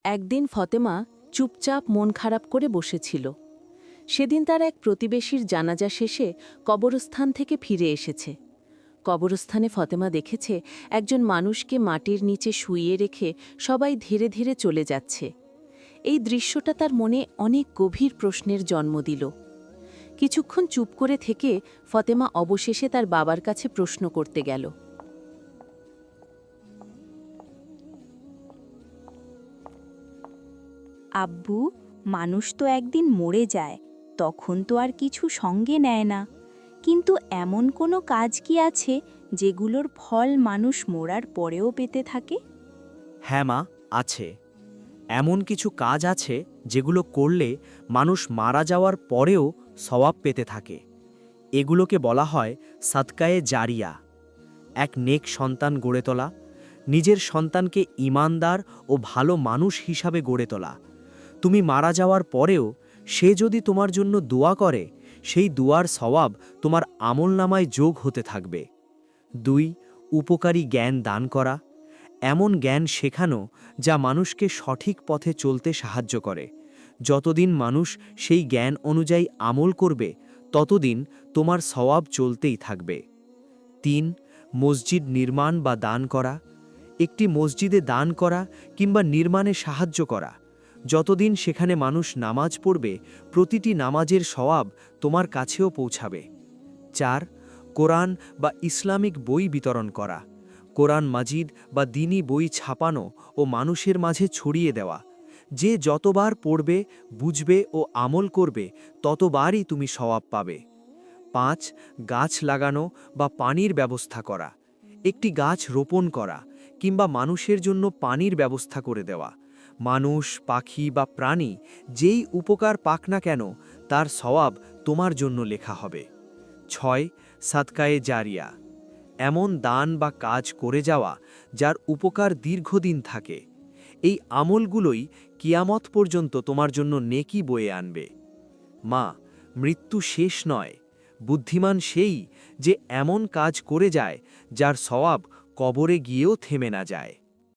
একদিন ফতেমা চুপচাপ মন খারাপ করে বসেছিল। সেদিন তার এক প্রতিবেশীর জানাজা শেষে কবরস্থান থেকে ফিরে এসেছে। কবরস্থানে ফতেমা দেখেছে একজন মানুষকে মাটির নিচে শুইয়ে রেখে সবাই ধীরে ধীরে চলে যাচ্ছে। এই দৃশ্যটা তার মনে অনেক গভীর প্রশ্নের জন্ম দিল। কিছুক্ষণ চুপ করে থেকে ফতেমা অবশেষে তার বাবার কাছে প্রশ্ন করতে গেল। আব্বু, মানুষ তো একদিন মরে যায়, তখন তো আর কিছু সঙ্গে নেয় না। কিন্তু এমন কোনো কাজ কি আছে যেগুলোর ফল মানুষ মরার পরেও পেতে থাকে? হ্যাঁ মা, আছে। এমন কিছু কাজ আছে যেগুলো করলে মানুষ মারা যাওয়ার পরেও সওয়াব পেতে থাকে। এগুলোকে বলা হয় সাদকায়ে জারিয়া। এক নেক সন্তান গড়ে তোলা, নিজের সন্তানকে ঈমানদার ও ভালো মানুষ হিসাবে গড়ে তোলা। তুমি মারা যাওয়ার পরেও সে যদি তোমার জন্য দোয়া করে, সেই দোয়ার সওয়াব তোমার আমলনামায় যোগ হতে থাকবে। ২. উপকারী জ্ঞান দান করা। এমন জ্ঞান শেখানো যা মানুষকে সঠিক পথে চলতে সাহায্য করে। যতদিন মানুষ সেই জ্ঞান অনুযায়ী আমল করবে, ততদিন তোমার সওয়াব চলতেই থাকবে। ৩. মসজিদ নির্মাণ বা দান করা। একটি মসজিদে দান করা কিংবা নির্মাণে সাহায্য করা। যতদিন সেখানে মানুষ নামাজ পড়বে, প্রতিটি নামাজের সওয়াব তোমার কাছেও পৌঁছাবে। ৪. কোরআন বা ইসলামিক বই বিতরণ করা। কোরআন মাজিদ বা দ্বীনি বই ছাপানো ও মানুষের মাঝে ছড়িয়ে দেওয়া। যে যতবার পড়বে, বুঝবে ও আমল করবে, ততবারই তুমি সওয়াব পাবে। ৫. গাছ লাগানো বা পানির ব্যবস্থা করা। একটি গাছ রোপণ করা কিংবা মানুষের জন্য পানির ব্যবস্থা করে দেওয়া। মানুষ, পাখি বা প্রাণী যেই উপকার পাক না কেন, তার সওয়াব তোমার জন্য লেখা হবে। ৬. সাদকায়ে জারিয়া। এমন দান বা কাজ করে যাওয়া যার উপকার দীর্ঘদিন থাকে। এই আমলগুলোই কিয়ামত পর্যন্ত তোমার জন্য নেকি বয়ে আনবে। মা, মৃত্যু শেষ নয়। বুদ্ধিমান সেই যে এমন কাজ করে যায় যার সওয়াব কবরে গিয়েও থেমে না যায়।